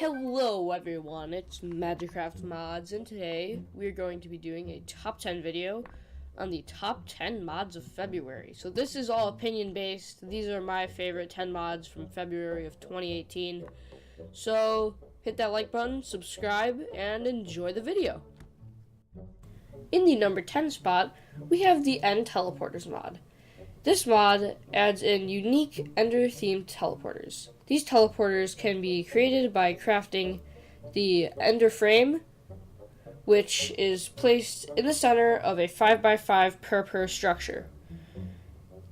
Hello everyone, it's Magicraft Mods, and today we're going to be doing a top 10 video on the top 10 mods of February. So this is all opinion based. These are my favorite 10 mods from February of 2018. So hit that like button, subscribe, and enjoy the video. In the number 10 spot, we have the End Teleporters mod. This mod adds in unique Ender-themed teleporters. These teleporters can be created by crafting the Ender frame, which is placed in the center of a 5x5 per structure.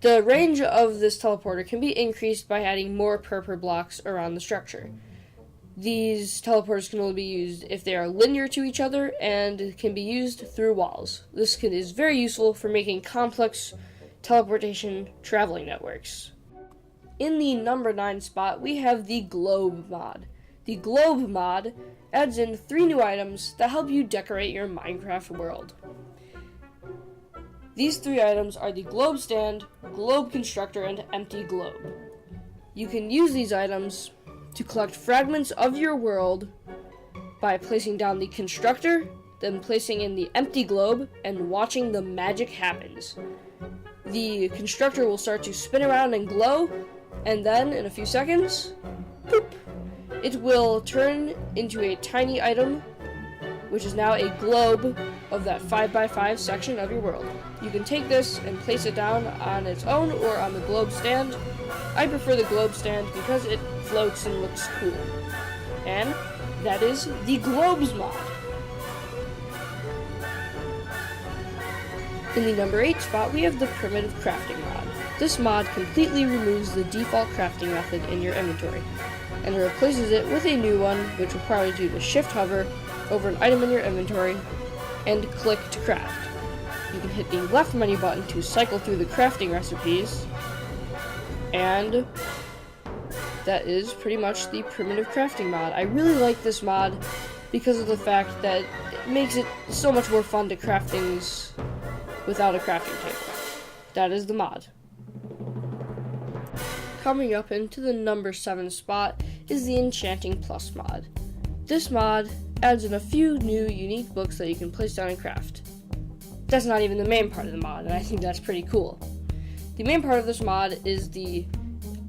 The range of this teleporter can be increased by adding more per blocks around the structure. These teleporters can only be used if they are linear to each other and can be used through walls. This is very useful for making complex teleportation traveling networks. In the number 9 spot, we have the Globe mod. The Globe mod adds in 3 new items that help you decorate your Minecraft world. These 3 items are the Globe Stand, Globe Constructor, and Empty Globe. You can use these items to collect fragments of your world by placing down the Constructor, then placing in the Empty Globe, and watching the magic happens. The Constructor will start to spin around and glow, and then, in a few seconds, poop, it will turn into a tiny item, which is now a globe of that 5x5 section of your world. You can take this and place it down on its own or on the globe stand. I prefer the globe stand because it floats and looks cool. And that is the Globes mod. In the number 8 spot, we have the Primitive Crafting mod. This mod completely removes the default crafting method in your inventory, and replaces it with a new one, which requires you to shift hover over an item in your inventory and click to craft. You can hit the left menu button to cycle through the crafting recipes, and that is pretty much the Primitive Crafting mod. I really like this mod because of the fact that it makes it so much more fun to craft things without a crafting table. That is the mod. Coming up into the number 7 spot is the Enchanting Plus mod. This mod adds in a few new unique books that you can place down and craft. That's not even the main part of the mod, and I think that's pretty cool. The main part of this mod is the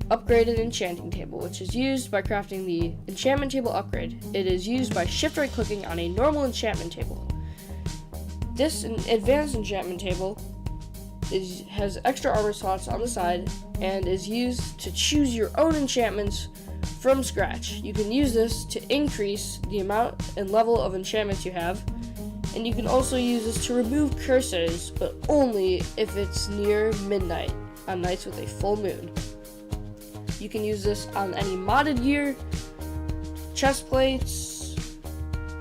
upgraded enchanting table, which is used by crafting the enchantment table upgrade. It is used by shift-right clicking on a normal enchantment table. This advanced enchantment table has extra armor slots on the side and is used to choose your own enchantments from scratch. You can use this to increase the amount and level of enchantments you have, and you can also use this to remove curses, but only if it's near midnight on nights with a full moon. You can use this on any modded gear, chest plates,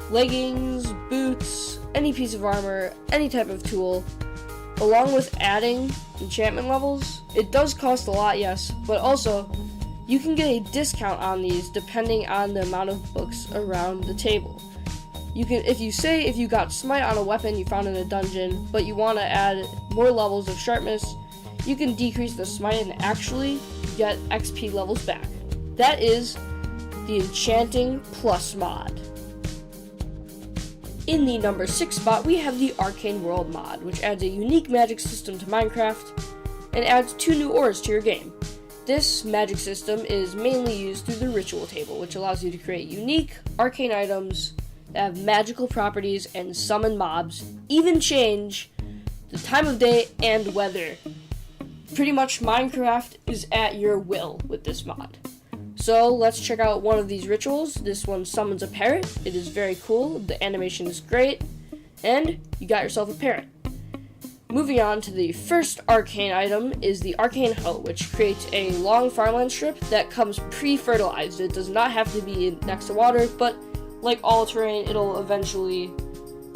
leggings, boots, any piece of armor, any type of tool, along with adding enchantment levels. It does cost a lot, yes, but also you can get a discount on these depending on the amount of books around the table. You can, if you got smite on a weapon you found in a dungeon, but you want to add more levels of sharpness, you can decrease the smite and actually get XP levels back. That is the Enchanting Plus mod. In the number 6 spot, we have the Arcane World mod, which adds a unique magic system to Minecraft and adds 2 new ores to your game. This magic system is mainly used through the ritual table, which allows you to create unique arcane items that have magical properties and summon mobs, even change the time of day and weather. Pretty much Minecraft is at your will with this mod. So let's check out one of these rituals. This one summons a parrot. It is very cool. The animation is great. And you got yourself a parrot. Moving on to the first arcane item is the Arcane Hoe, which creates a long farmland strip that comes pre-fertilized. It does not have to be next to water, but like all terrain, it'll eventually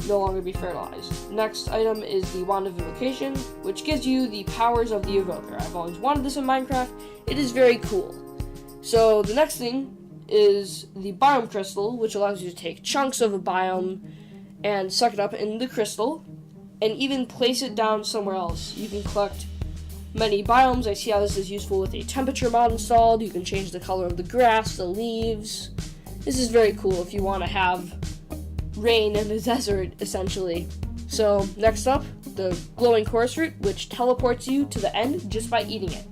no longer be fertilized. Next item is the Wand of Invocation, which gives you the powers of the Evoker. I've always wanted this in Minecraft. It is very cool. So the next thing is the Biome Crystal, which allows you to take chunks of a biome and suck it up in the crystal, and even place it down somewhere else. You can collect many biomes. I see how this is useful with a temperature mod installed. You can change the color of the grass, the leaves, This is very cool if you want to have rain in the desert, essentially. So, next up, the glowing chorus fruit, which teleports you to the end just by eating it.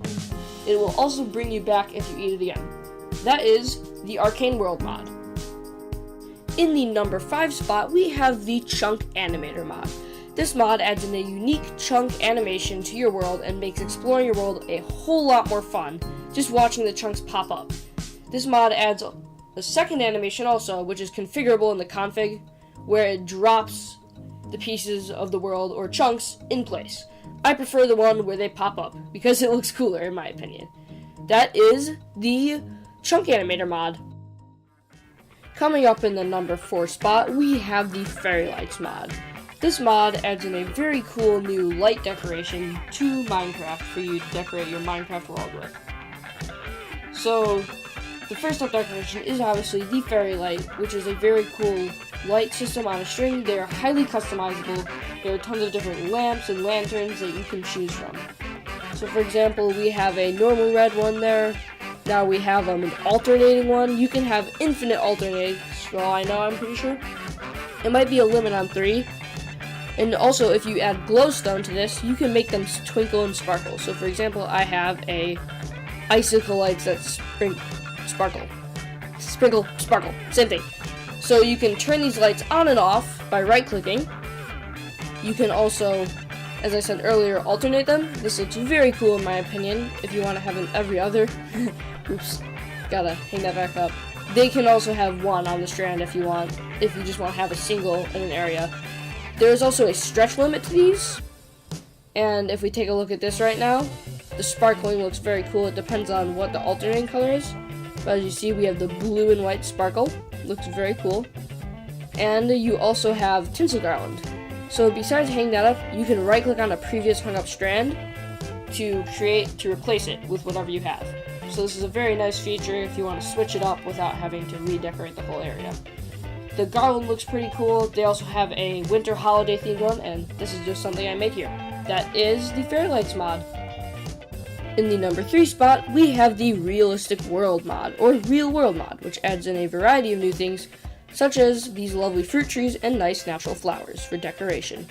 It will also bring you back if you eat it again. That is the Arcane World mod. In the number 5 spot, we have the ChunkAnimator mod. This mod adds in a unique chunk animation to your world and makes exploring your world a whole lot more fun, just watching the chunks pop up. This mod adds a second animation also, which is configurable in the config, where it drops the pieces of the world or chunks in place. I prefer the one where they pop up, because it looks cooler in my opinion. That is the ChunkAnimator mod. Coming up in the number 4 spot, we have the Fairy Lights mod. This mod adds in a very cool new light decoration to Minecraft for you to decorate your Minecraft world with. So, the first up decoration is obviously the Fairy Light, which is a very cool light system on a string. They are highly customizable. There are tons of different lamps and lanterns that you can choose from. So for example, we have a normal red one there. Now we have an alternating one. You can have infinite alternates, for all I know, I'm pretty sure. It might be a limit on 3. And also, if you add glowstone to this, you can make them twinkle and sparkle. So for example, I have a icicle lights that sparkle, sparkle, same thing. So you can turn these lights on and off by right-clicking. You can also, as I said earlier, alternate them. This looks very cool in my opinion. If you want to have an every other, oops, gotta hang that back up. They can also have one on the strand if you want, if you just want to have a single in an area. There is also a stretch limit to these. And if we take a look at this right now, the sparkling looks very cool. It depends on what the alternating color is. But as you see, we have the blue and white sparkle. Looks very cool. And you also have tinsel garland. So besides hanging that up, you can right click on a previous hung up strand to replace it with whatever you have. So this is a very nice feature if you want to switch it up without having to redecorate the whole area. The garland looks pretty cool. They also have a winter holiday themed one, and this is just something I made here. That is the Fairy Lights mod. In the number 3 spot, we have the Realistic World mod, or Real World mod, which adds in a variety of new things, such as these lovely fruit trees and nice natural flowers for decoration.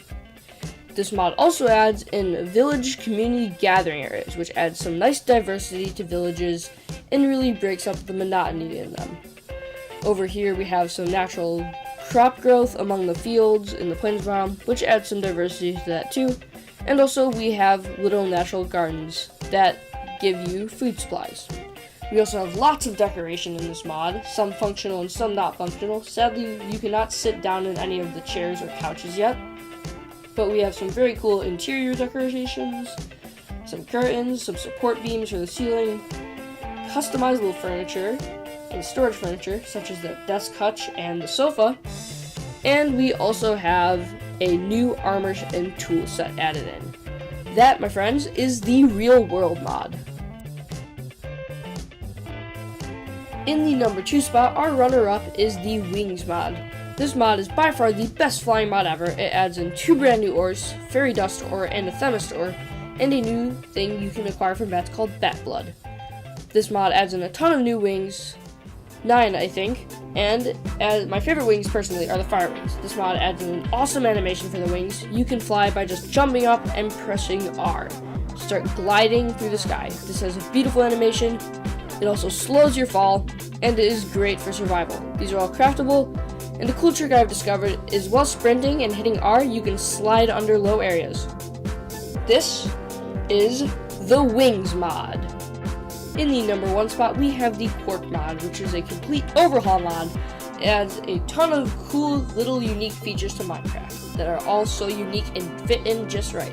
This mod also adds in village community gathering areas, which adds some nice diversity to villages and really breaks up the monotony in them. Over here we have some natural crop growth among the fields in the plains biome, which adds some diversity to that too. And also we have little natural gardens that give you food supplies. We also have lots of decoration in this mod, some functional and some not functional. Sadly, you cannot sit down in any of the chairs or couches yet, but we have some very cool interior decorations, some curtains, some support beams for the ceiling, customizable furniture, and storage furniture, such as the desk hutch and the sofa, and we also have a new armor and tool set added in. That, my friends, is the Real World mod. In the number 2 spot, our runner-up is the Wings mod. This mod is by far the best flying mod ever. It adds in 2 brand new ores, Fairy Dust ore and a Themist ore, and a new thing you can acquire from bats called Bat Blood. This mod adds in a ton of new wings, 9 I think, and my favorite wings personally are the fire wings. This mod adds in an awesome animation for the wings. You can fly by just jumping up and pressing R. Start gliding through the sky. This has a beautiful animation. It also slows your fall, and it is great for survival. These are all craftable, and the cool trick I've discovered is while sprinting and hitting R, you can slide under low areas. This is the Wings mod. In the number 1 spot, we have the Quark mod, which is a complete overhaul mod. It adds a ton of cool little unique features to Minecraft that are all so unique and fit in just right.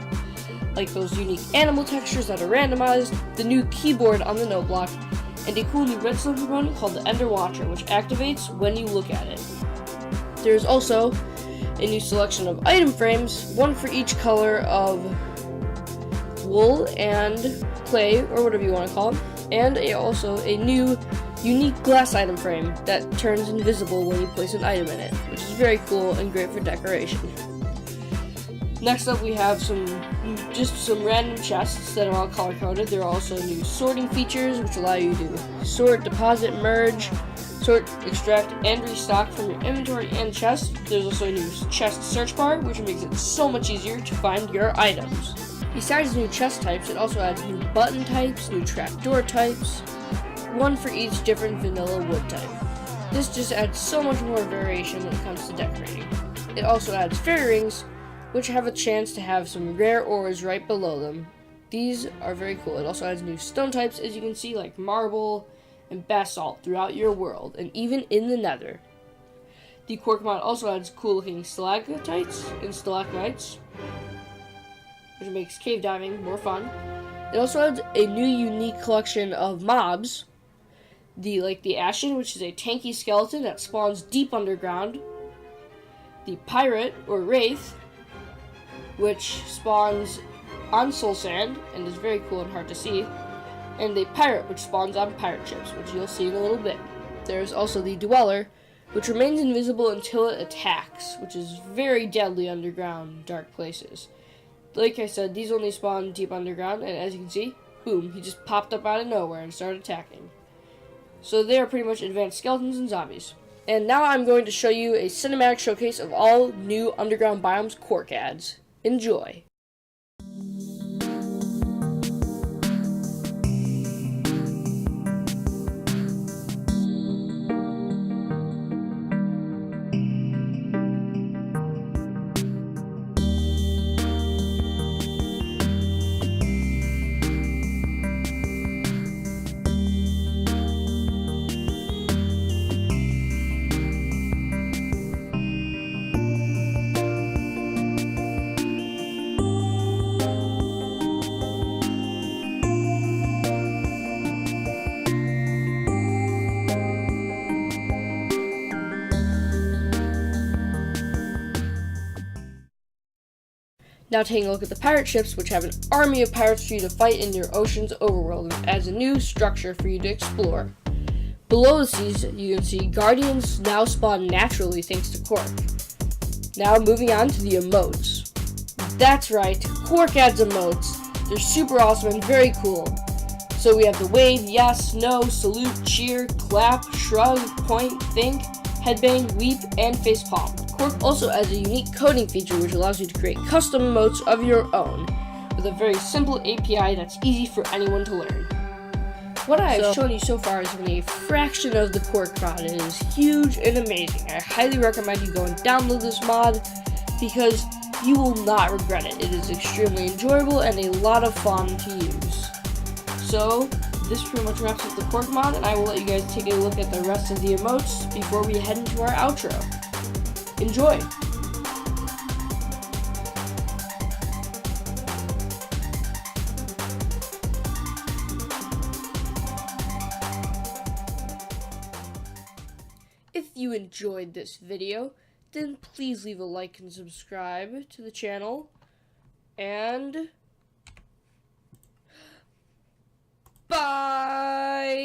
Like those unique animal textures that are randomized, the new keyboard on the note block, and a cool new redstone component called the Ender Watcher, which activates when you look at it. There's also a new selection of item frames, one for each color of wool and clay, or whatever you want to call them, and also a new unique glass item frame that turns invisible when you place an item in it, which is very cool and great for decoration. Next up, we have some random chests that are all color-coded. There are also new sorting features, which allow you to sort, deposit, merge sort, extract, and restock from your inventory and chest. There's also a new chest search bar, which makes it so much easier to find your items. Besides new chest types, it also adds new button types, new trapdoor types, one for each different vanilla wood type. This just adds so much more variation when it comes to decorating. It also adds fairy rings, which have a chance to have some rare ores right below them. These are very cool. It also adds new stone types, as you can see, like marble and basalt throughout your world, and even in the nether. The Quark mod also adds cool looking stalactites and stalagmites, which makes cave diving more fun. It also adds a new unique collection of mobs, the Ashen, which is a tanky skeleton that spawns deep underground, the Pirate, or Wraith, which spawns on soul sand and is very cool and hard to see, and the Pirate, which spawns on pirate ships, which you'll see in a little bit. There is also the Dweller, which remains invisible until it attacks, which is very deadly underground, dark places. Like I said, these only spawn deep underground, and as you can see, boom, he just popped up out of nowhere and started attacking. So they are pretty much advanced skeletons and zombies. And now I'm going to show you a cinematic showcase of all new underground biomes Quark adds. Enjoy! Now taking a look at the pirate ships, which have an army of pirates for you to fight in your ocean's overworld, and adds a new structure for you to explore. Below the seas, you can see guardians now spawn naturally thanks to Quark. Now moving on to the emotes. That's right, Quark adds emotes. They're super awesome and very cool. So we have the wave, yes, no, salute, cheer, clap, shrug, point, think, headbang, weep, and facepalm. Quark also adds a unique coding feature which allows you to create custom emotes of your own with a very simple API that's easy for anyone to learn. What I've shown you so far is only a fraction of the Quark mod. It is huge and amazing. I highly recommend you go and download this mod because you will not regret it. It is extremely enjoyable and a lot of fun to use. So this pretty much wraps up the Quark mod, and I will let you guys take a look at the rest of the emotes before we head into our outro. Enjoy! If you enjoyed this video, then please leave a like and subscribe to the channel, and bye!